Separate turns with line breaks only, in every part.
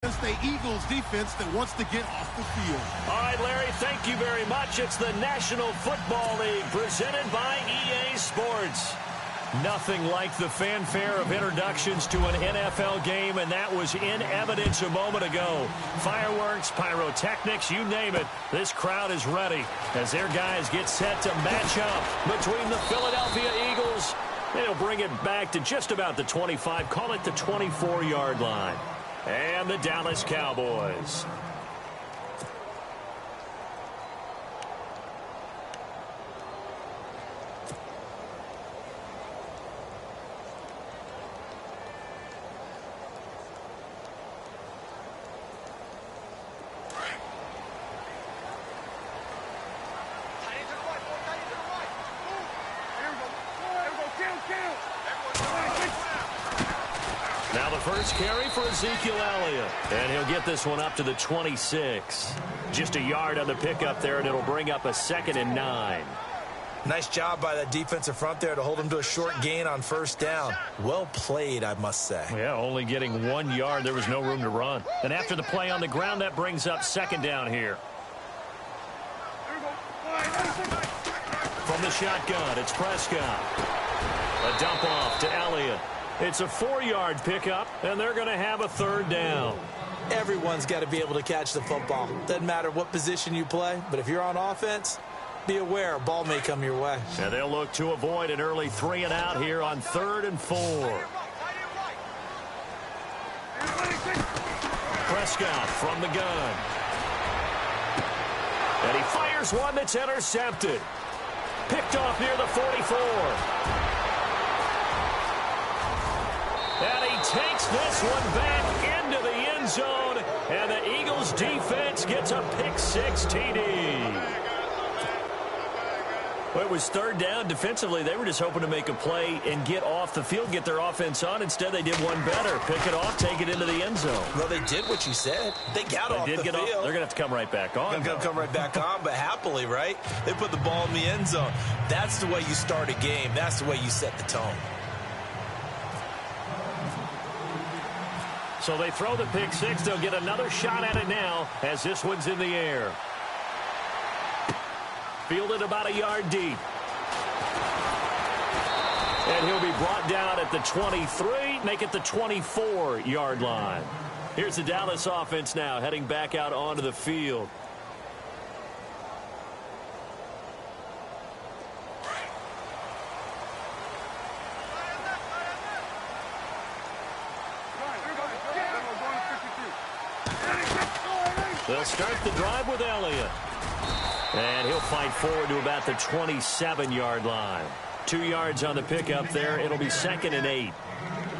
It's the Eagles defense that wants to get off the field.
All right, Larry, thank you very much. It's the National Football League presented by EA Sports. Nothing like the fanfare of introductions to an NFL game, and that was in evidence a moment ago. Fireworks, pyrotechnics, you name it. This crowd is ready as their guys get set to match up between the Philadelphia Eagles. They'll bring it back to just about the 25, call it the 24-yard line. And the Dallas Cowboys. Now the first carry for Ezekiel Elliott. And he'll get this one up to the 26. Just a yard on the pickup there, and it'll bring up a 2nd and 9.
Nice job by that defensive front there to hold him to a short gain on first down. Well played, I must say.
Yeah, only getting 1 yard. There was no room to run. And after the play on the ground, that brings up 2nd down here. From the shotgun, it's Prescott. A dump off to Elliott. It's a 4-yard pickup, and they're going to have a 3rd down.
Everyone's got to be able to catch the football. Doesn't matter what position you play, but if you're on offense, be aware a ball may come your way.
And they'll look to avoid an early 3 and out here on 3rd and 4. Prescott from the gun. And he fires one that's intercepted. Picked off near the 44. And he takes this one back into the end zone, and the Eagles defense gets a pick-6 TD. Well, it was 3rd down. Defensively, they were just hoping to make a play and get off the field, get their offense on. Instead, they did one better. Pick it off, take it into the end zone.
Well, they did what you said. They got off the field.
They're going to have to come right back on.
They're going to come right back on, but happily, right? They put the ball in the end zone. That's the way you start a game. That's the way you set the tone.
So they throw the pick-6. They'll get another shot at it now as this one's in the air. Fielded about a yard deep. And he'll be brought down at the 23, make it the 24-yard line. Here's the Dallas offense now heading back out onto the field. They'll start the drive with Elliott. And he'll fight forward to about the 27-yard line. 2 yards on the pickup there. It'll be 2nd and 8.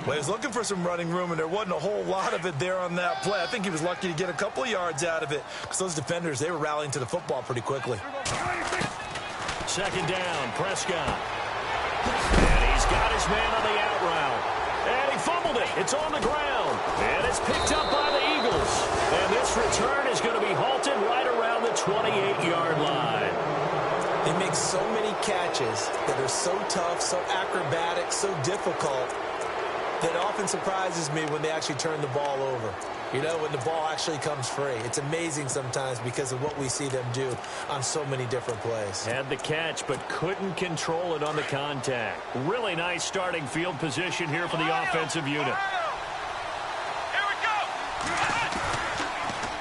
Well, he was looking for some running room, and there wasn't a whole lot of it there on that play. I think he was lucky to get a couple of yards out of it because those defenders, they were rallying to the football pretty quickly.
2nd down, Prescott. And he's got his man on the out route. And he fumbled it. It's on the ground. And it's picked up by the Eagles. And this return is going to be halted right around the 28-yard line.
They make so many catches that are so tough, so acrobatic, so difficult that often surprises me when they actually turn the ball over. You know, when the ball actually comes free. It's amazing sometimes because of what we see them do on so many different plays.
Had the catch, but couldn't control it on the contact. Really nice starting field position here for the offensive unit.
Here we go.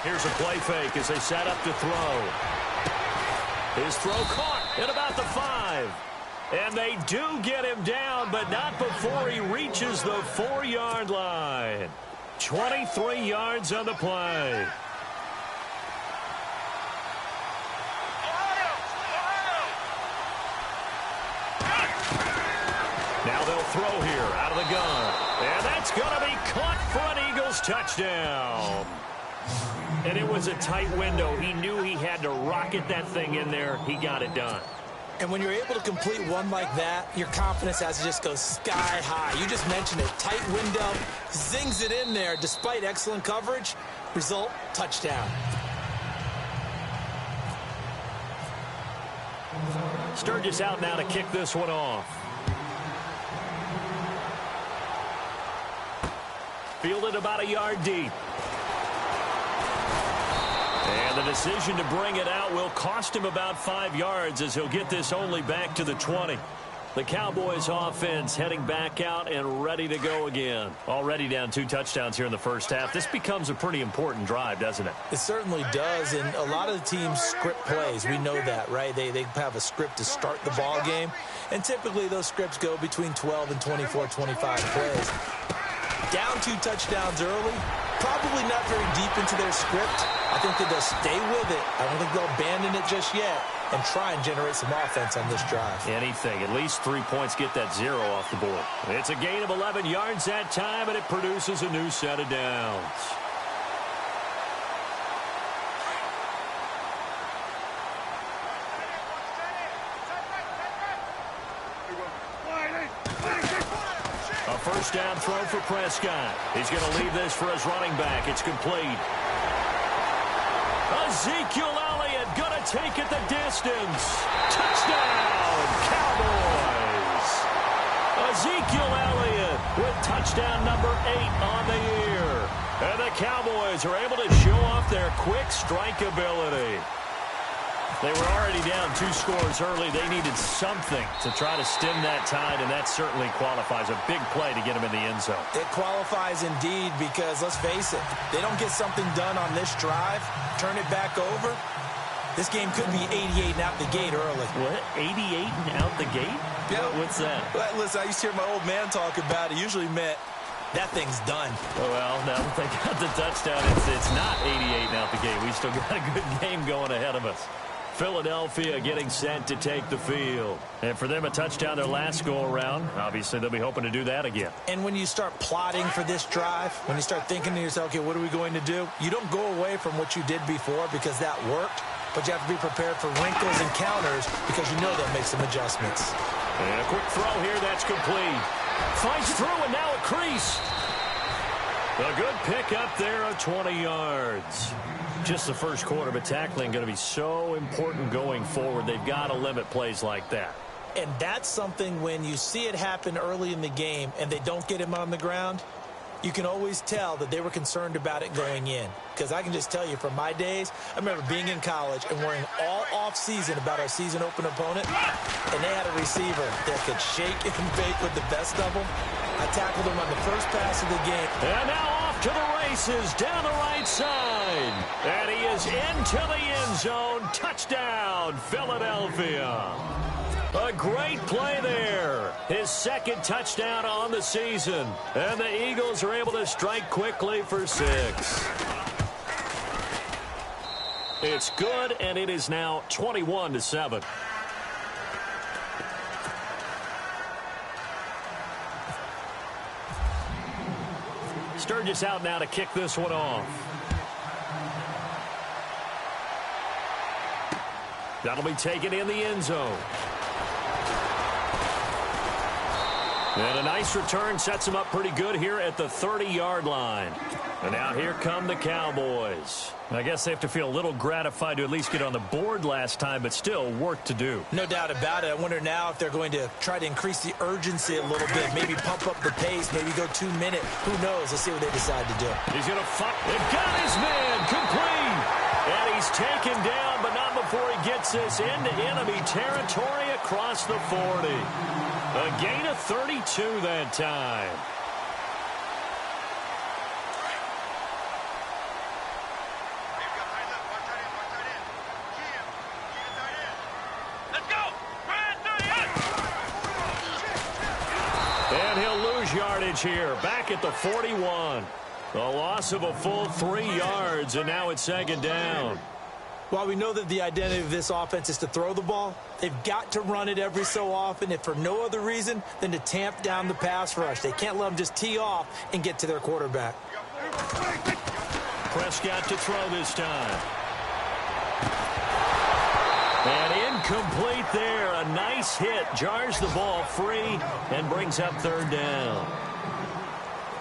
Here's a play fake as they set up to throw. His throw caught at about the 5. And they do get him down, but not before he reaches the 4-yard line. 23 yards on the play. Now they'll throw here out of the gun. And that's going to be caught for an Eagles touchdown. And it was a tight window. He knew he had to rocket that thing in there. He got it done.
And when you're able to complete one like that, your confidence has to just go sky high. You just mentioned it. Tight window, zings it in there despite excellent coverage. Result, touchdown.
Sturgis out now to kick this one off. Fielded about a yard deep. And the decision to bring it out will cost him about 5 yards as he'll get this only back to the 20. The Cowboys offense heading back out and ready to go again. Already down 2 touchdowns here in the first half. This becomes a pretty important drive, doesn't it?
It certainly does, and a lot of the teams script plays. We know that, right? They have a script to start the ball game, and typically those scripts go between 12 and 24, 25 plays. Down 2 touchdowns early, probably not very deep into their script. I think that they'll stay with it. I don't think they'll abandon it just yet and try and generate some offense on this drive.
Anything. At least 3 points, get that 0 off the board. It's a gain of 11 yards that time, and it produces a new set of downs. A first down throw for Prescott. He's going to leave this for his running back. It's complete. Ezekiel Elliott going to take it the distance. Touchdown, Cowboys. Ezekiel Elliott with touchdown number 8 on the year. And the Cowboys are able to show off their quick strike ability. They were already down 2 scores early. They needed something to try to stem that tide, and that certainly qualifies. A big play to get them in the end zone.
It qualifies indeed because, let's face it, they don't get something done on this drive, turn it back over, this game could be 88 and out the gate early.
What? 88 and out the gate?
Yeah.
What's that?
Well, listen, I used to hear my old man talk about it. Usually meant that thing's done.
Oh, well, now that they got the touchdown, it's not 88 and out the gate. We still got a good game going ahead of us. Philadelphia getting set to take the field. And for them, a touchdown their last go-around. Obviously, they'll be hoping to do that again.
And when you start plotting for this drive, when you start thinking to yourself, okay, what are we going to do? You don't go away from what you did before because that worked, but you have to be prepared for wrinkles and counters because you know they'll make some adjustments.
And a quick throw here, that's complete. Finds through, and now a crease. A good pick up there of 20 yards. Just the first quarter, but tackling going to be so important going forward. They've got to limit plays like that.
And that's something when you see it happen early in the game and they don't get him on the ground, you can always tell that they were concerned about it going in. Because I can just tell you from my days, I remember being in college and worrying all off-season about our season opener opponent, and they had a receiver that could shake and bake with the best of them. I tackled him on the first pass of the game.
And now off to the races down the right side. And he is into the end zone. Touchdown, Philadelphia. A great play there. His second touchdown on the season. And the Eagles are able to strike quickly for 6. It's good, and it is now 21-7. Sturgis out now to kick this one off. That'll be taken in the end zone. And a nice return sets him up pretty good here at the 30-yard line. And now here come the Cowboys. I guess they have to feel a little gratified to at least get on the board last time, but still work to do.
No doubt about it. I wonder now if they're going to try to increase the urgency a little bit, maybe pump up the pace, maybe go 2 minute. Who knows? Let's see what they decide to do.
He's going to fight. They've got his man complete. And he's taken down, but not before he gets this into enemy territory across the 40. A gain of 32 that time. And he'll lose yardage here, back at the 41. A loss of a full 3 yards, and now it's second down.
While we know that the identity of this offense is to throw the ball, they've got to run it every so often, if for no other reason than to tamp down the pass rush. They can't let them just tee off and get to their quarterback.
Prescott to throw this time. And incomplete there. A nice hit. Jars the ball free and brings up third down.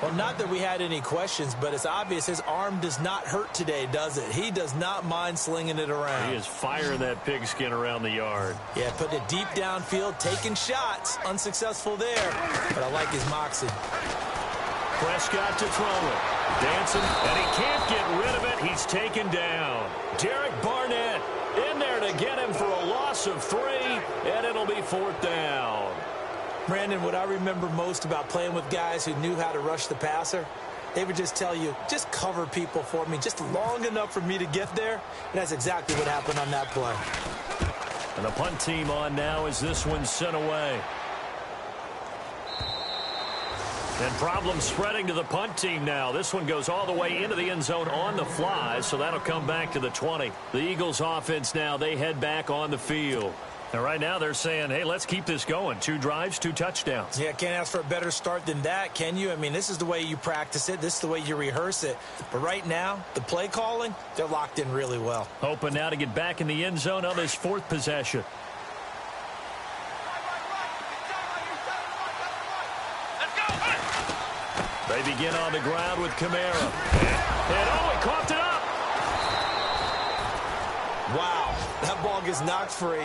Well, not that we had any questions, but it's obvious his arm does not hurt today, does it? He does not mind slinging it around.
He is firing that pigskin around the yard.
Yeah, putting it deep downfield, taking shots. Unsuccessful there, but I like his moxie.
Prescott to throw it. Dancing, and he can't get rid of it. He he's taken down. Derek Barnett in there to get him for a loss of 3, and it'll be 4th down.
Brandon, what I remember most about playing with guys who knew how to rush the passer, they would just tell you, just cover people for me, just long enough for me to get there. And that's exactly what happened on that play.
And the punt team on now as this one's sent away. And problems spreading to the punt team now. This one goes all the way into the end zone on the fly, so that'll come back to the 20. The Eagles offense now, they head back on the field. And right now they're saying, hey, let's keep this going. 2 drives, 2 touchdowns.
Yeah, can't ask for a better start than that, can you? I mean, this is the way you practice it. This is the way you rehearse it. But right now, the play calling, they're locked in really well.
Hoping now to get back in the end zone on this 4th possession. They begin on the ground with Kamara. And he coughed it up.
Wow, that ball gets knocked free,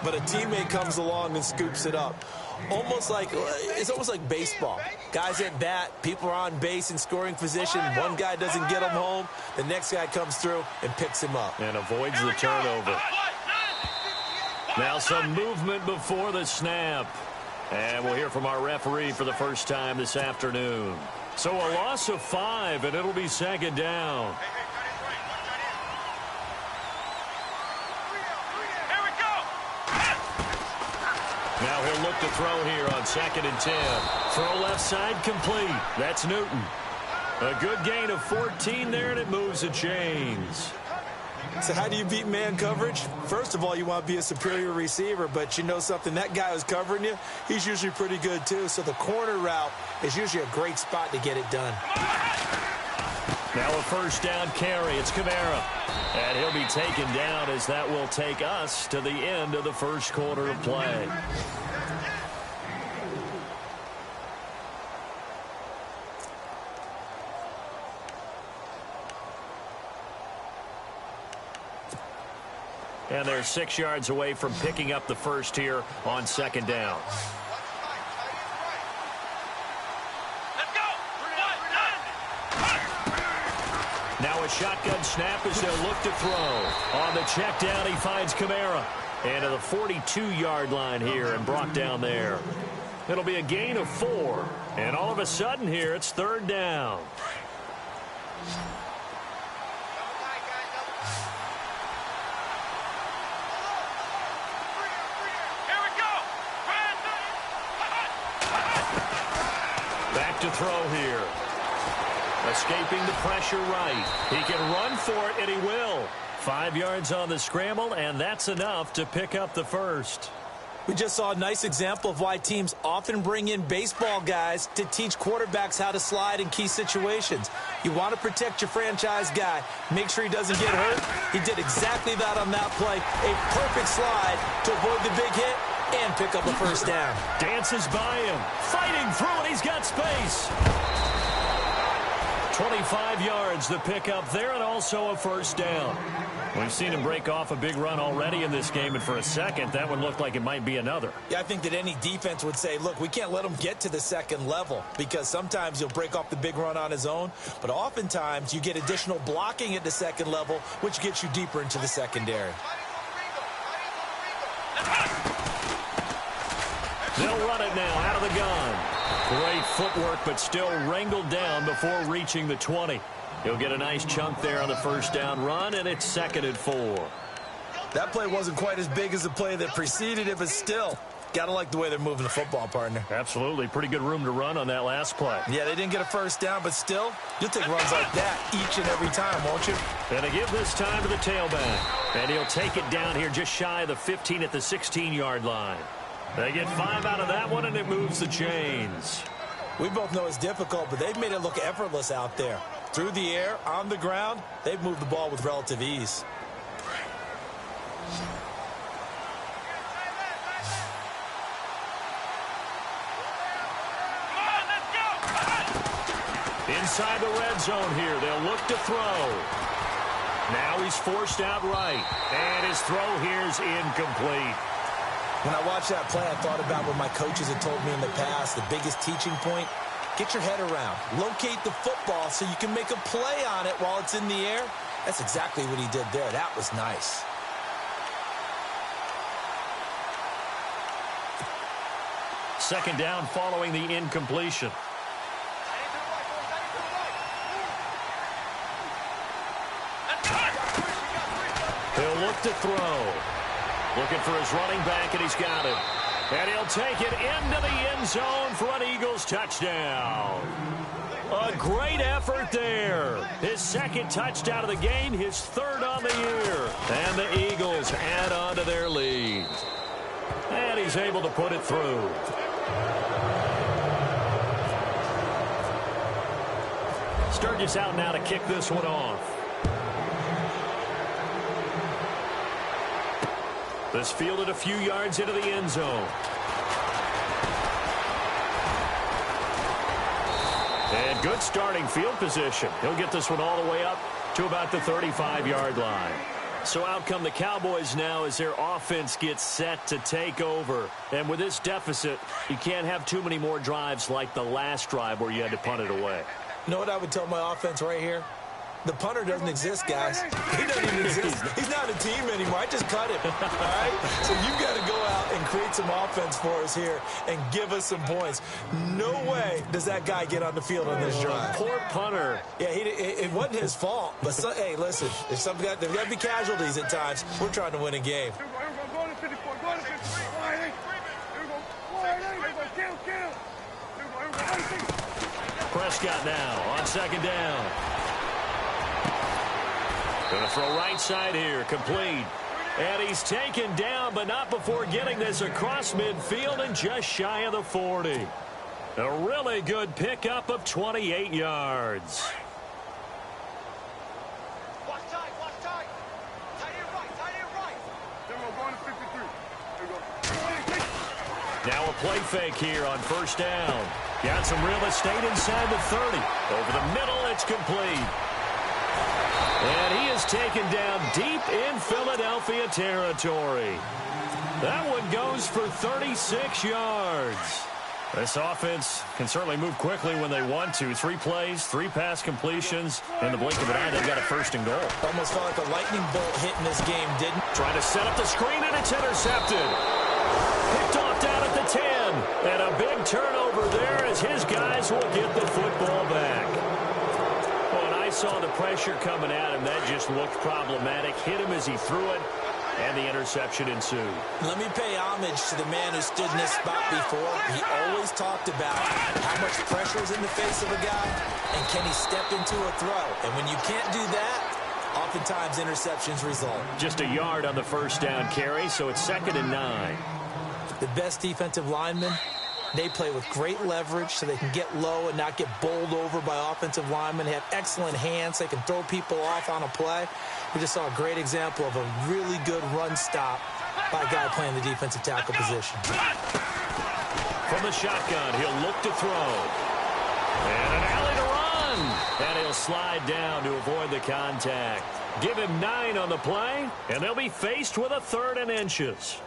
but a teammate comes along and scoops it up. It's almost like baseball. Guys at bat, people are on base in scoring position. One guy doesn't get him home. The next guy comes through and picks him up.
And avoids the turnover. Now some movement before the snap. And we'll hear from our referee for the first time this afternoon. So a loss of 5, and it'll be 2nd down. Now he'll look to throw here on 2nd and 10. Throw left side complete. That's Newton. A good gain of 14 there, and it moves the chains.
So how do you beat man coverage? First of all, you want to be a superior receiver, but you know something, that guy who's covering you, he's usually pretty good too. So the corner route is usually a great spot to get it done.
Now a 1st down carry. It's Kamara. And he'll be taken down as that will take us to the end of the 1st quarter of play. And they're 6 yards away from picking up the first here on 2nd down. Now a shotgun snap as they'll look to throw. On the check down, he finds Kamara. And to the 42-yard line here and brought down there. It'll be a gain of 4. And all of a sudden here, it's 3rd down. Back to throw here. Escaping the pressure right. He can run for it, and he will. 5 yards on the scramble, and that's enough to pick up the first.
We just saw a nice example of why teams often bring in baseball guys to teach quarterbacks how to slide in key situations. You want to protect your franchise guy. Make sure he doesn't get hurt. He did exactly that on that play. A perfect slide to avoid the big hit and pick up a 1st down.
Dances by him. Fighting through, and he's got space. 25 yards the pickup there, and also a 1st down. We've seen him break off a big run already in this game, and for a second, that one looked like it might be another.
Yeah, I think that any defense would say, look, we can't let him get to the 2nd level, because sometimes he'll break off the big run on his own, but oftentimes you get additional blocking at the 2nd level, which gets you deeper into the secondary.
They'll run it now out of the gun. Great footwork, but still wrangled down before reaching the 20. He'll get a nice chunk there on the 1st down run, and it's 2nd and 4.
That play wasn't quite as big as the play that preceded it, but still, gotta like the way they're moving the football, partner.
Absolutely. Pretty good room to run on that last play.
Yeah, they didn't get a 1st down, but still, you'll take runs like that each and every time, won't you?
And to give this time to the tailback. And he'll take it down here just shy of the 15 at the 16-yard line. They get 5 out of that one, and it moves the chains.
We both know it's difficult, but they've made it look effortless out there. Through the air, on the ground, they've moved the ball with relative ease.
Inside the red zone here, they'll look to throw. Now he's forced out right, and his throw here's incomplete.
When I watched that play, I thought about what my coaches had told me in the past. The biggest teaching point, get your head around. Locate the football so you can make a play on it while it's in the air. That's exactly what he did there. That was nice.
Second down following the incompletion. He'll look to throw. Looking for his running back, and he's got it. And he'll take it into the end zone for an Eagles touchdown. A great effort there. His second touchdown of the game, his third on the year. And the Eagles add on to their lead. And he's able to put it through. Sturgis out now to kick this one off. This fielded a few yards into the end zone. And good starting field position. He'll get this one all the way up to about the 35-yard line. So out come the Cowboys now as their offense gets set to take over. And with this deficit, you can't have too many more drives like the last drive where you had to punt it away.
You know what I would tell my offense right here? The punter doesn't exist, guys. He doesn't even exist. He's not a team anymore. I just cut him. All right? So you've got to go out and create some offense for us here and give us some points. No way does that guy get on the field on this drive.
Poor punter.
Yeah, it wasn't his fault. But, hey, listen, there's got to be casualties at times. We're trying to win a game.
Prescott now on second down. Going to throw right side here, complete. And he's taken down, but not before getting this across midfield and just shy of the 40. A really good pickup of 28 yards.
Watch tight, watch tight. Tight end right, tight end right. Then we're going to 53. There we go.
Now a play fake here on first down. Got some real estate inside the 30. Over the middle, it's complete. And he is taken down deep in Philadelphia territory. That one goes for 36 yards. This offense can certainly move quickly when they want to. 3 plays, 3 pass completions. In the blink of an eye, they've got a first and goal.
Almost felt like a lightning bolt hit in this game, didn't?
Trying to set up the screen, and it's intercepted. Picked off down at the 10. And a big turnover there as his guys will get the football back. I saw the pressure coming at him. That just looked problematic. Hit him as he threw it, and the interception ensued.
Let me pay homage to the man who stood in this spot before. He always talked about how much pressure is in the face of a guy, and can he step into a throw. And when you can't do that, oftentimes interceptions result.
Just a yard on the first down carry, so it's 2nd and 9.
The best defensive linemen, they play with great leverage so they can get low and not get bowled over by offensive linemen. They have excellent hands. They can throw people off on a play. We just saw a great example of a really good run stop by a guy playing the defensive tackle position.
From the shotgun, he'll look to throw. And an alley to run. And he'll slide down to avoid the contact. Give him 9 on the play, and they'll be faced with a 3rd and inches.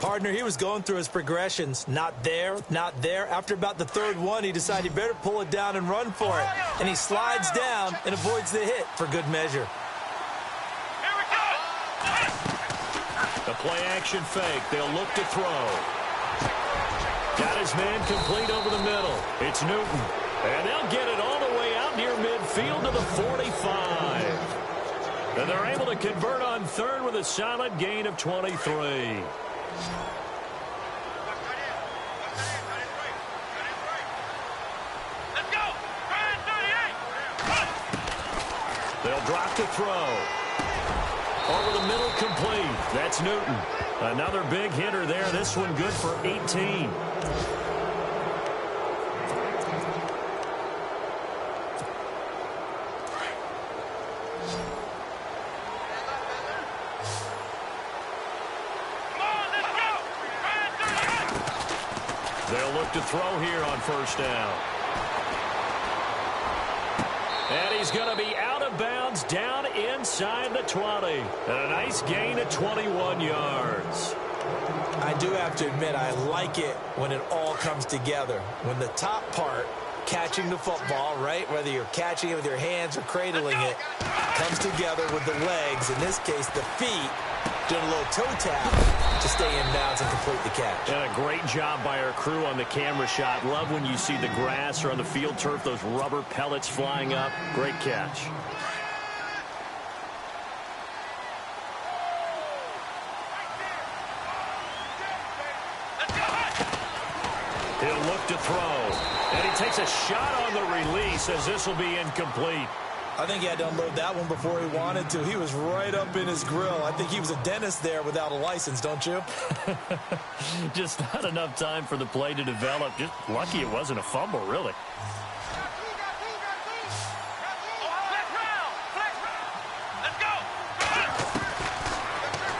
Partner, he was going through his progressions. Not there, not there. After about the 3rd one, he decided he better pull it down and run for it. And he slides down and avoids the hit for good measure.
Here we go.
The play action fake. They'll look to throw. Got his man complete over the middle. It's Newton. And they'll get it all the way out near midfield to the 45. And they're able to convert on 3rd with a solid gain of 23.
Let's go. 38.
They'll drop to throw. Over the middle, complete. That's Newton. Another big hitter there. This one good for 18. They'll look to throw here on first down. And he's going to be out of bounds down inside the 20. And a nice gain of 21 yards.
I do have to admit, I like it when it all comes together. When the top part catching the football, right? Whether you're catching it with your hands or cradling it, comes together with the legs, in this case the feet, doing a little toe tap to stay in bounds and complete the catch.
And a great job by our crew on the camera shot. Love when you see the grass or on the field turf, those rubber pellets flying up. Great catch. He'll look to throw. And he takes a shot on the release as this will be incomplete.
I think he had to unload that one before he wanted to. He was right up in his grill. I think he was a dentist there without a license, don't you?
Just not enough time for the play to develop. Just lucky it wasn't a fumble, really.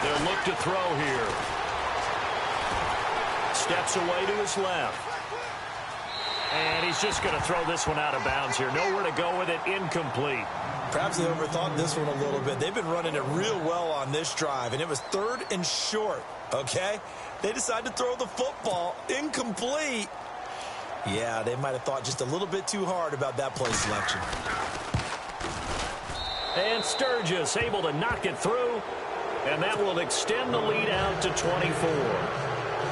They'll look to throw here. Steps away to his left. And he's just going to throw this one out of bounds here. Nowhere to go with it. Incomplete.
Perhaps they overthought this one a little bit. They've been running it real well on this drive, and it was 3rd and short, okay? They decided to throw the football. Incomplete. Yeah, they might have thought just a little bit too hard about that play selection.
And Sturgis able to knock it through, and that will extend the lead out to 24.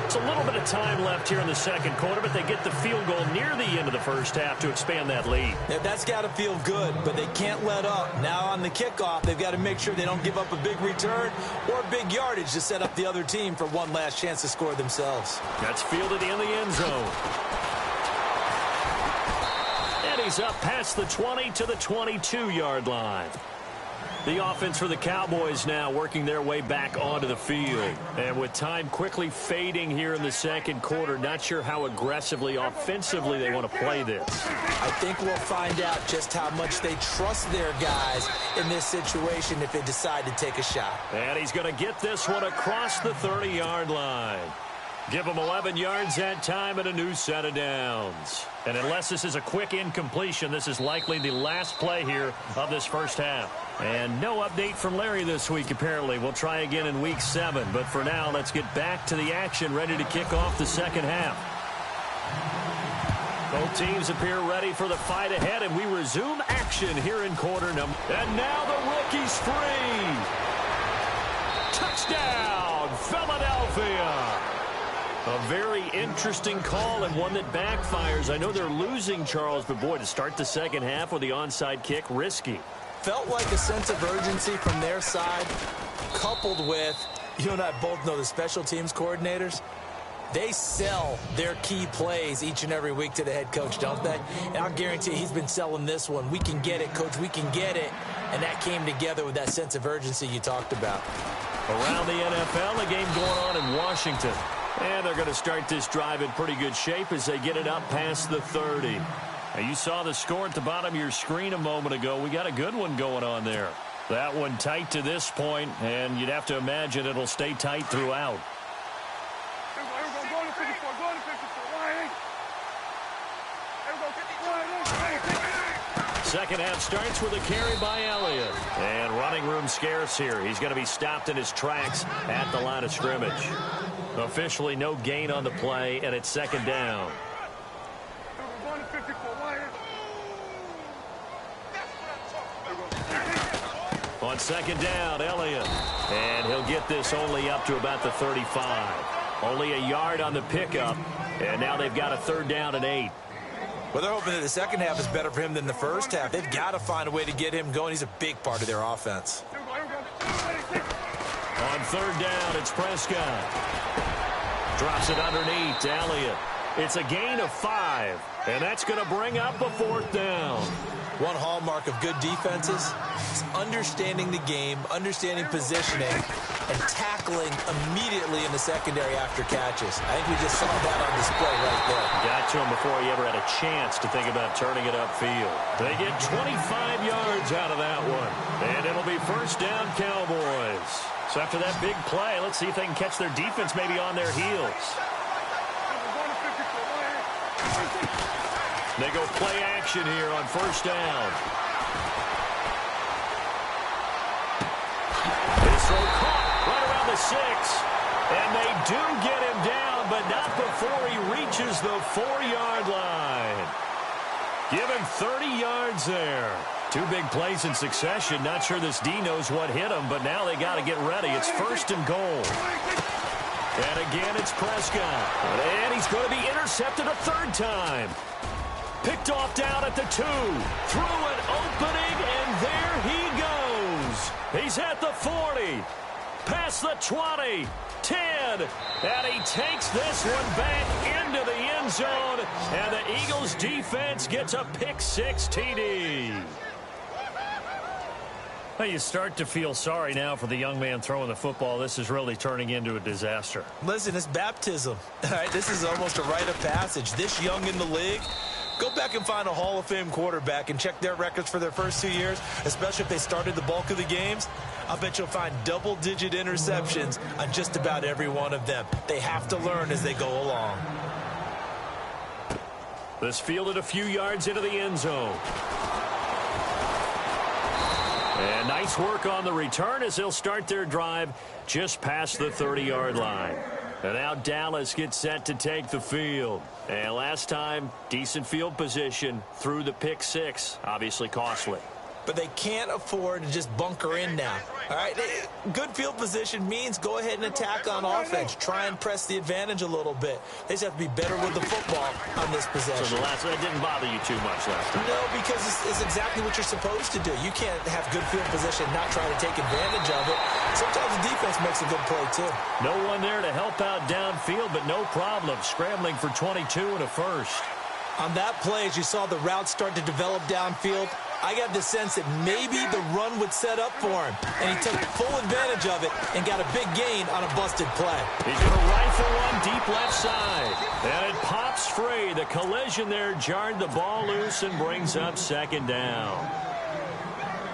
It's a little bit of time left here in the second quarter, but they get the field goal near the end of the first half to expand that lead.
Yeah, that's got to feel good, but they can't let up. Now on the kickoff, they've got to make sure they don't give up a big return or big yardage to set up the other team for one last chance to score themselves.
That's fielded in the end zone. And he's up past the 20 to the 22-yard line. The offense for the Cowboys now working their way back onto the field. And with time quickly fading here in the second quarter, not sure how aggressively, offensively they want to play this.
I think we'll find out just how much they trust their guys in this situation if they decide to take a shot.
And he's going to get this one across the 30-yard line. Give him 11 yards that time and a new set of downs. And unless this is a quick incompletion, this is likely the last play here of this first half. And no update from Larry this week, apparently. We'll try again in Week 7. But for now, let's get back to the action, ready to kick off the second half. Both teams appear ready for the fight ahead, and we resume action here in quarter number. And now the rookie's free. Touchdown, Philadelphia. A very interesting call and one that backfires. I know they're losing, Charles, but boy, to start the second half with the onside kick, risky.
Felt like a sense of urgency from their side, coupled with, you and I both know the special teams coordinators, they sell their key plays each and every week to the head coach, don't they? And I'll guarantee he's been selling this one. We can get it, coach, we can get it. And that came together with that sense of urgency you talked about.
Around the NFL, a game going on in Washington. And they're going to start this drive in pretty good shape as they get it up past the 30. Now, you saw the score at the bottom of your screen a moment ago. We got a good one going on there. That one tight to this point, and you'd have to imagine it'll stay tight throughout. Second half starts with a carry by Elliott. And running room scarce here. He's going to be stopped in his tracks at the line of scrimmage. Officially no gain on the play, and it's second down. On second down, Elliott. And he'll get this only up to about the 35. Only a yard on the pickup, and now they've got a third down and 8.
Well, they're hoping that the second half is better for him than the first half. They've got to find a way to get him going. He's a big part of their offense.
On third down, it's Prescott. Drops it underneath to Elliott. It's a gain of 5, and that's going to bring up a fourth down.
One hallmark of good defenses is understanding the game, understanding positioning, and tackling immediately in the secondary after catches. I think we just saw that on display right there.
Got to him before he ever had a chance to think about turning it upfield. They get 25 yards out of that one, and it'll be first down Cowboys. So after that big play, let's see if they can catch their defense maybe on their heels. They go play action here on first down. This throw caught right around the 6. And they do get him down, but not before he reaches the 4-yard line. Give him 30 yards there. Two big plays in succession. Not sure this D knows what hit him, but now they got to get ready. It's 1st and goal. And again, it's Prescott. And he's going to be intercepted a 3rd time. Picked off down at the 2. Through an opening, and there he goes. He's at the 40. Past the 20. 10. And he takes this one back into the end zone. And the Eagles defense gets a pick-6 TD. Well, you start to feel sorry now for the young man throwing the football. This is really turning into a disaster.
Listen, it's baptism. All right, this is almost a rite of passage. This young in the league, go back and find a Hall of Fame quarterback and check their records for their first 2 years, especially if they started the bulk of the games. I'll bet you'll find double-digit interceptions on just about every one of them. They have to learn as they go along.
This fielded a few yards into the end zone. And nice work on the return as they'll start their drive just past the 30-yard line. And now Dallas gets set to take the field. And last time, decent field position through the pick-6. Obviously costly.
But they can't afford to just bunker in now. All right, good field position means go ahead and attack on offense. Try and press the advantage a little bit. They just have to be better with the football on this possession.
So that didn't bother you too much last time?
No, because it's exactly what you're supposed to do. You can't have good field position and not try to take advantage of it. Sometimes the defense makes a good play, too.
No one there to help out downfield, but no problem. Scrambling for 22 and a first.
On that play, as you saw the route start to develop downfield, I got the sense that maybe the run would set up for him. And he took full advantage of it and got a big gain on a busted play.
He's going to rifle one deep left side. And it pops free. The collision there jarred the ball loose and brings up 2nd down.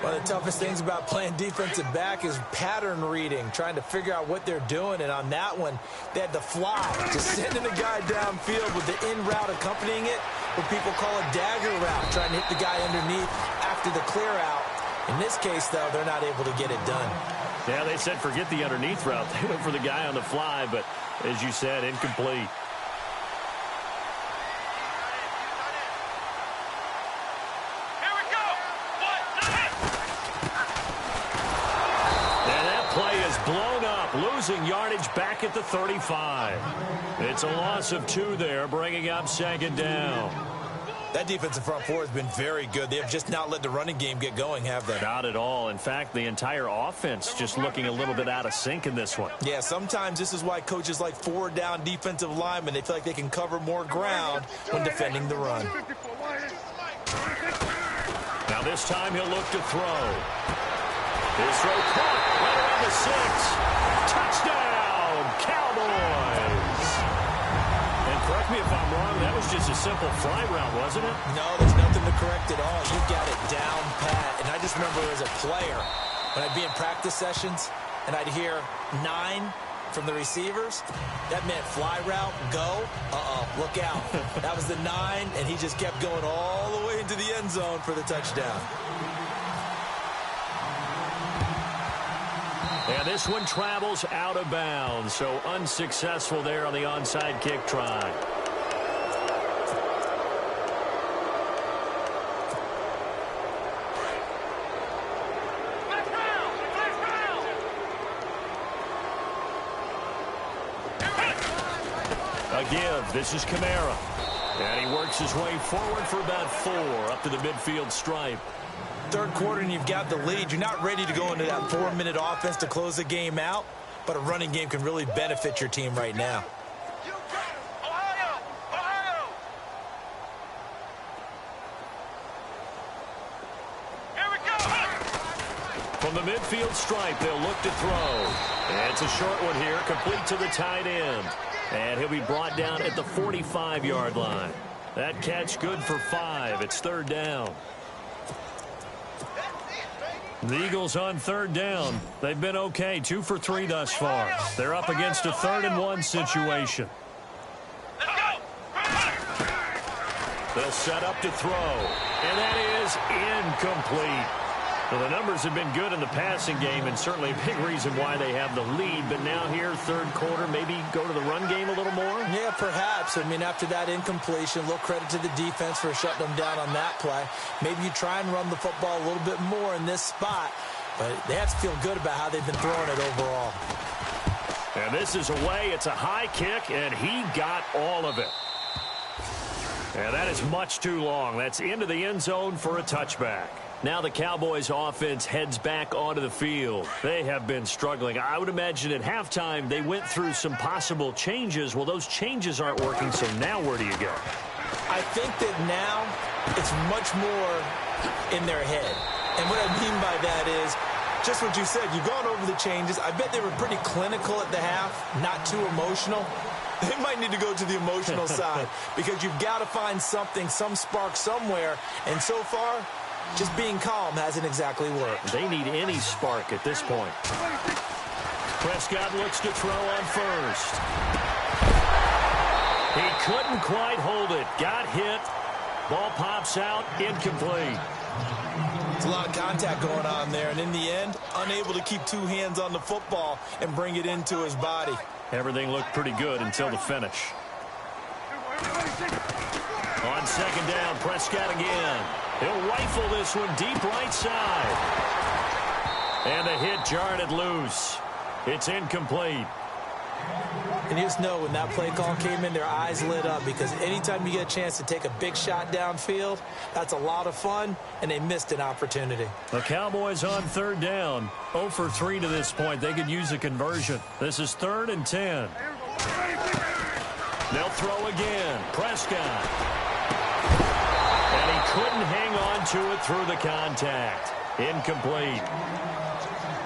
One of the toughest things about playing defensive back is pattern reading, trying to figure out what they're doing. And on that one, they had to fly, just sending a guy downfield with the in route accompanying it, what people call a dagger route, trying to hit the guy underneath after the clear out. In this case, though, they're not able to get it done.
Yeah, they said forget the underneath route. They went for the guy on the fly, but as you said, incomplete. Blown up, losing yardage back at the 35. It's a loss of 2 there, bringing up 2nd down.
That defensive front four has been very good. They have just not let the running game get going, have they?
Not at all. In fact, the entire offense just looking a little bit out of sync in this one.
Yeah, sometimes this is why coaches like forward-down defensive linemen, they feel like they can cover more ground when defending the run.
Now this time he'll look to throw. His throw caught right around the 6. Touchdown, Cowboys. And correct me if I'm wrong, that was just a simple fly route, wasn't it?
No, there's nothing to correct at all. You got it down pat. And I just remember as a player, when I'd be in practice sessions and I'd hear 9 from the receivers, that meant fly route, go, look out. That was the 9, and he just kept going all the way into the end zone for the touchdown.
And this one travels out of bounds, so unsuccessful there on the onside kick try. A give. This is Kamara. And he works his way forward for about 4 up to the midfield stripe.
Third quarter and you've got the lead. You're not ready to go into that 4-minute offense to close the game out, but a running game can really benefit your team right now.
Here we go.
From the midfield stripe, they'll look to throw. And it's a short one here, complete to the tight end. And he'll be brought down at the 45-yard line. That catch good for 5. It's 3rd down. The Eagles on 3rd down. They've been okay, 2 for 3 thus far. They're up against a 3rd and 1 situation. They'll set up to throw. And that is incomplete. Well, the numbers have been good in the passing game, and certainly a big reason why they have the lead. But now here, third quarter, maybe go to the run game a little more?
Yeah, perhaps. I mean, after that incompletion, a little credit to the defense for shutting them down on that play. Maybe you try and run the football a little bit more in this spot. But they have to feel good about how they've been throwing it overall.
And this is away. It's a high kick, and he got all of it. And that is much too long. That's into the end zone for a touchback. Now the Cowboys offense heads back onto the field. They have been struggling. I would imagine at halftime they went through some possible changes. Well, those changes aren't working, so now where do you go?
I think that now it's much more in their head. And what I mean by that is just what you said. You've gone over the changes. I bet they were pretty clinical at the half, not too emotional. They might need to go to the emotional side because you've got to find something, some spark somewhere. And so far, just being calm hasn't exactly worked.
They need any spark at this point. Prescott looks to throw on first. He couldn't quite hold it. Got hit. Ball pops out. Incomplete.
There's a lot of contact going on there, and in the end, unable to keep two hands on the football and bring it into his body.
Everything looked pretty good until the finish. On second down, Prescott again. He'll rifle this one deep right side. And the hit jarred it loose. It's incomplete.
And you just know when that play call came in, their eyes lit up because anytime you get a chance to take a big shot downfield, that's a lot of fun, and they missed an opportunity.
The Cowboys on third down. 0 for 3 to this point. They could use a conversion. This is 3rd and 10. They'll throw again. Prescott. And he couldn't hang on to it through the contact. Incomplete.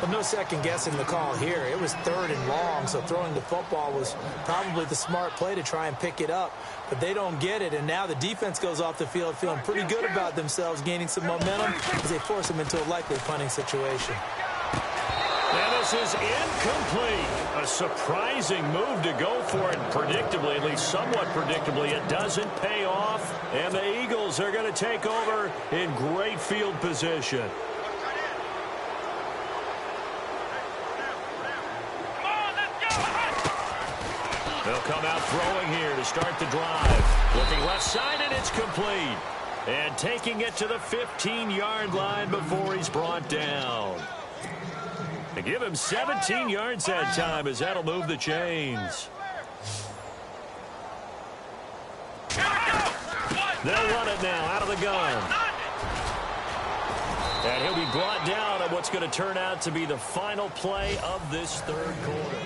But no second guessing the call here. It was 3rd and long, so throwing the football was probably the smart play to try and pick it up. But they don't get it, and now the defense goes off the field feeling pretty good about themselves, gaining some momentum as they force them into a likely punting situation.
And this is incomplete. A surprising move to go for it predictably, at least somewhat predictably. It doesn't pay off, and the Eagles are going to take over in great field position. They'll come out throwing here to start the drive. Looking left side, and it's complete. And taking it to the 15-yard line before he's brought down. They give him 17 yards that time as that'll move the chains. They'll run it now out of the gun. And he'll be brought down at what's going to turn out to be the final play of this third quarter.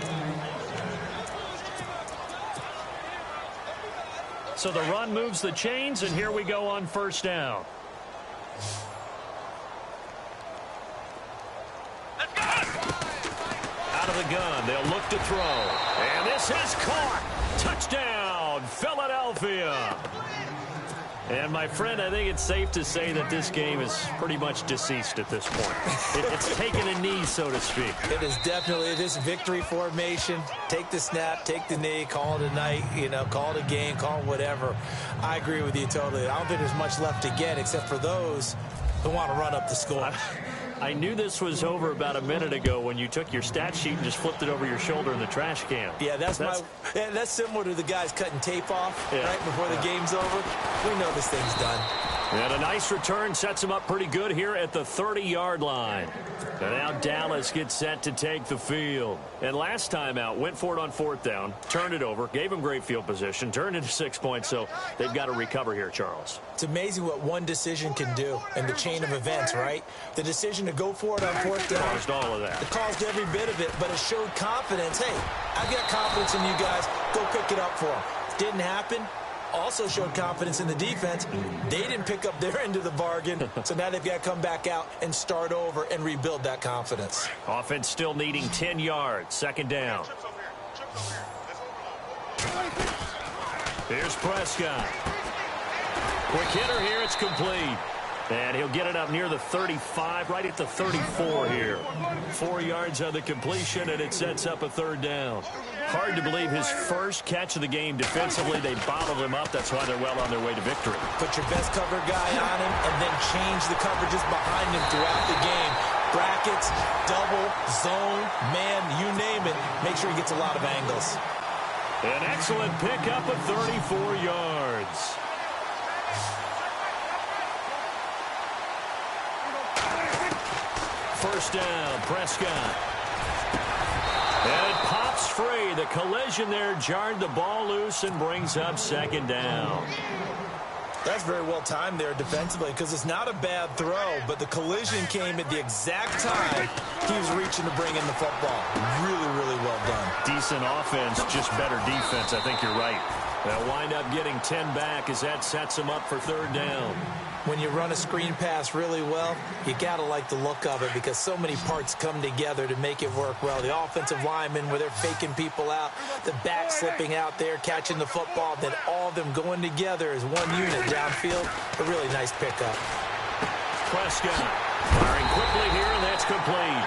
So the run moves the chains, and here we go on first down. Out of the gun, they'll look to throw. And this is caught. Touchdown, Philadelphia. And, my friend, I think it's safe to say that this game is pretty much deceased at this point. It's taken a knee, so to speak.
It is definitely this victory formation. Take the snap, take the knee, call it a night, call it a game, call it whatever. I agree with you totally. I don't think there's much left to get except for those who want to run up the score.
I knew this was over about a minute ago when you took your stat sheet and just flipped it over your shoulder in the trash can.
Yeah, that's similar to the guys cutting tape off right before the game's over. We know this thing's done.
And a nice return sets him up pretty good here at the 30-yard line. And now Dallas gets set to take the field. And last time out, went for it on 4th down, turned it over, gave him great field position, turned into 6 points, so they've got to recover here, Charles.
It's amazing what one decision can do in the chain of events, right? The decision to go for it on 4th down.
Caused all of that.
It caused every bit of it, but it showed confidence. Hey, I've got confidence in you guys. Go pick it up for them. Didn't happen. Also showed confidence in the defense. They didn't pick up their end of the bargain, so now they've got to come back out and start over and rebuild that confidence.
Offense still needing 10 yards. 2nd down. Here's Prescott. Quick hitter here. It's complete. And he'll get it up near the 35, right at the 34 here. 4 yards on the completion, and it sets up a third down. Hard to believe his first catch of the game defensively. They bottled him up. That's why they're well on their way to victory.
Put your best cover guy on him and then change the coverages behind him throughout the game. Brackets, double, zone, man, you name it. Make sure he gets a lot of angles.
An excellent pickup of 34 yards. First down, Prescott. And it pops free. The collision there jarred the ball loose and brings up second down.
That's very well timed there defensively because it's not a bad throw, but the collision came at the exact time he was reaching to bring in the football. Really, really well done.
Decent offense, just better defense. I think you're right. They'll wind up getting 10 back as that sets them up for third down.
When you run a screen pass really well, you got to like the look of it because so many parts come together to make it work well. The offensive linemen, where they're faking people out, the back slipping out there, catching the football, then all of them going together as one unit downfield. A really nice pickup.
Prescott firing quickly here, and that's complete.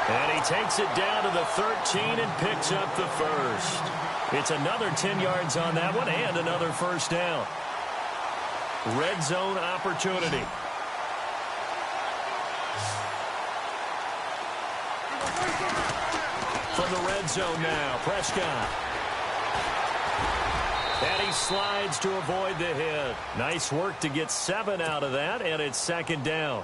And he takes it down to the 13 and picks up the first. It's another 10 yards on that one and another first down. Red zone opportunity. From the red zone now, Prescott. And he slides to avoid the hit. Nice work to get 7 out of that, and it's second down.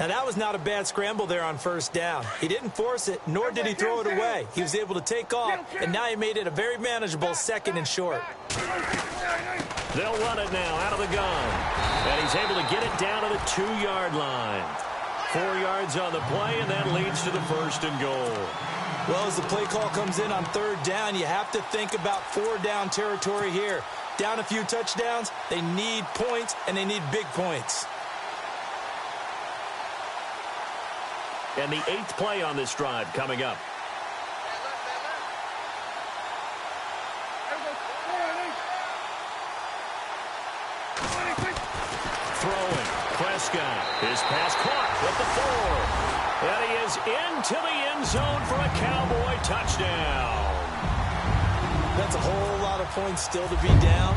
Now, that was not a bad scramble there on first down. He didn't force it, nor did he throw it away. He was able to take off, and now he made it a very manageable second and short.
They'll run it now out of the gun. And he's able to get it down to the 2-yard line. 4 yards on the play, and that leads to the first and goal.
Well, as the play call comes in on third down, you have to think about 4-down territory here. Down a few touchdowns, they need points, and they need big points.
And the 8th play on this drive coming up. Throwing, Prescott. His pass caught at the 4. And he is into the end zone for a Cowboy touchdown.
That's a whole lot of points still to be down.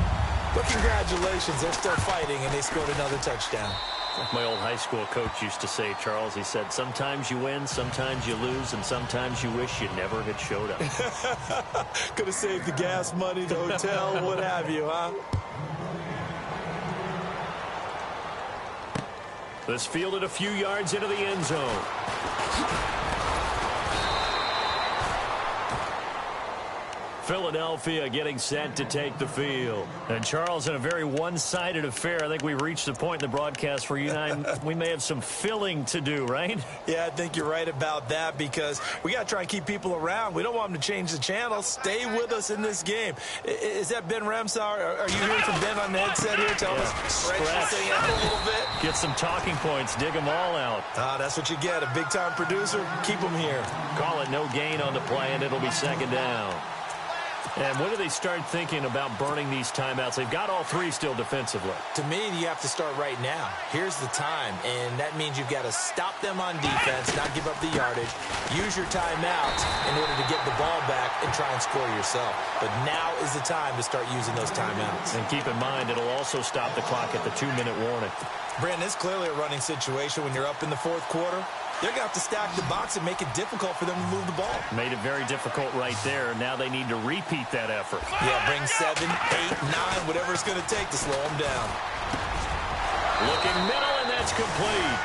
But congratulations, they're still fighting, and they scored another touchdown.
Like my old high school coach used to say, Charles, he said, sometimes you win, sometimes you lose, and sometimes you wish you never had showed up.
Could have saved the gas money, the hotel, what have you, huh?
This fielded a few yards into the end zone. Philadelphia getting set to take the field. And, Charles, in a very one-sided affair, I think we've reached the point in the broadcast where you and I, we may have some filling to do, right?
Yeah, I think you're right about that because we got to try and keep people around. We don't want them to change the channel. Stay with us in this game. Is that Ben Ramsar? Are you hearing from Ben on the headset here? Tell us. Stretch this thing out a little bit.
Get some talking points. Dig them all out.
That's what you get. A big-time producer. Keep them here.
Call it no gain on the play, and it'll be second down. And when do they start thinking about burning these timeouts? They've got all 3 still defensively.
To me, you have to start right now. Here's the time, and that means you've got to stop them on defense, not give up the yardage, use your timeouts in order to get the ball back and try and score yourself. But now is the time to start using those timeouts.
And keep in mind, it'll also stop the clock at the 2-minute warning.
Brandon, it's clearly a running situation when you're up in the 4th quarter. They're going to have to stack the box and make it difficult for them to move the ball.
Made it very difficult right there. Now they need to repeat that effort.
Yeah, bring 7, 8, 9, whatever it's going to take to slow them down.
Looking middle, and that's complete.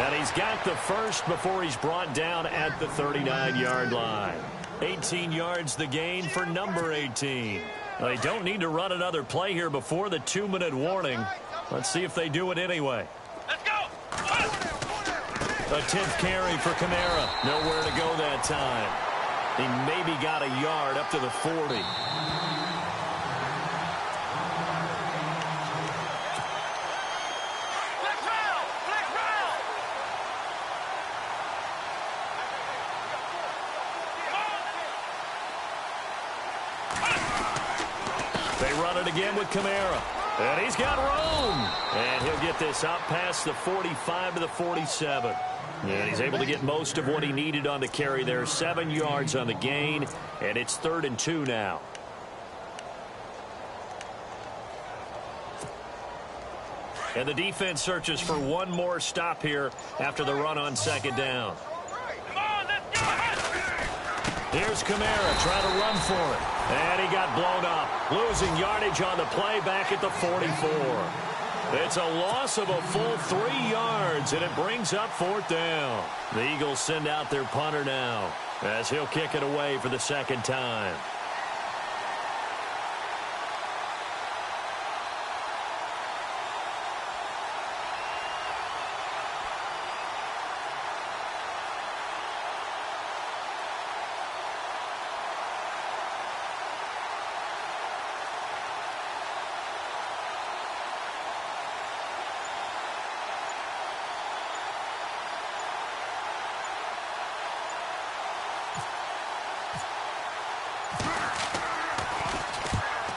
And he's got the first before he's brought down at the 39-yard line. 18 yards the gain for number 18. Well, they don't need to run another play here before the 2-minute warning. Let's see if they do it anyway.
Let's go!
A 10th carry for Kamara. Nowhere to go that time. He maybe got a yard up to the 40. They run it again with Kamara. And he's got room. And he'll get this up past the 45 to the 47. And he's able to get most of what he needed on the carry there. 7 yards on the gain. And it's 3rd and 2 now. And the defense searches for one more stop here after the run on 2nd down. Here's Kamara trying to run for it. And he got blown up. Losing yardage on the play back at the 44. It's a loss of a full 3 yards, and it brings up 4th down. The Eagles send out their punter now as he'll kick it away for the 2nd time.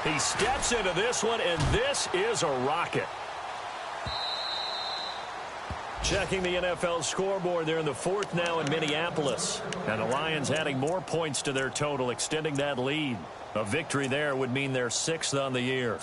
He steps into this one, and this is a rocket. Checking the NFL scoreboard, they're in the 4th now in Minneapolis. And the Lions adding more points to their total, extending that lead. A victory there would mean they're 6th on the year.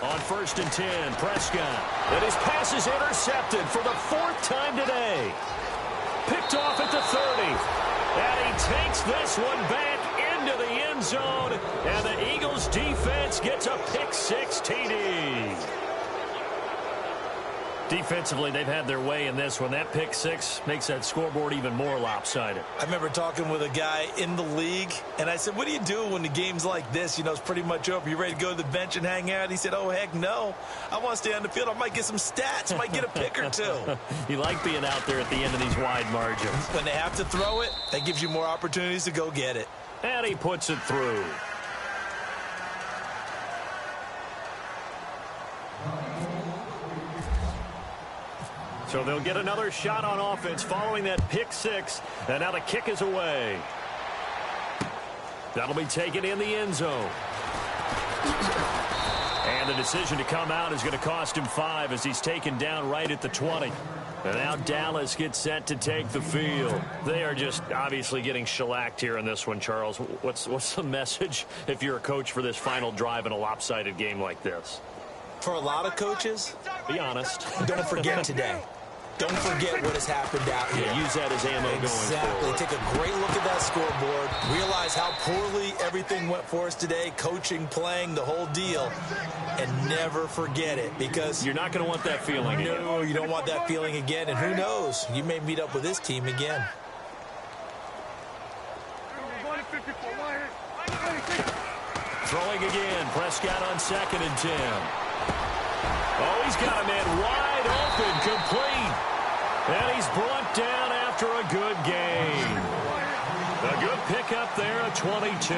On 1st and 10, Prescott. And his pass is intercepted for the 4th time today. Picked off at the 30. And he takes this one back into the end zone. And the Eagles defense gets a pick-6 TD. Defensively, they've had their way in this one. That pick-6 makes that scoreboard even more lopsided.
I remember talking with a guy in the league, and I said, what do you do when the game's like this? You know, it's pretty much over. You ready to go to the bench and hang out? He said, oh, heck no. I want to stay on the field. I might get some stats. I might get a pick or two.
You like being out there at the end of these wide margins.
When they have to throw it, that gives you more opportunities to go get it.
And he puts it through. So they'll get another shot on offense following that pick-6. And now the kick is away. That'll be taken in the end zone. And the decision to come out is going to cost him 5 as he's taken down right at the 20. And now Dallas gets set to take the field. They are just obviously getting shellacked here in this one, Charles. What's the message if you're a coach for this final drive in a lopsided game like this?
For a lot of coaches,
be honest.
Don't forget today. Don't forget what has happened out here.
Yeah, use that as ammo going forward.
Take a great look at that scoreboard. Realize how poorly everything went for us today. Coaching, playing, the whole deal. And never forget it, because
you're not going to want that feeling again.
No, you don't want that feeling again. And who knows? You may meet up with this team again.
Throwing again. Prescott on 2nd and 10. Oh, he's got a man wide open, complete. And he's brought down after a good game. A good pickup there, a 22.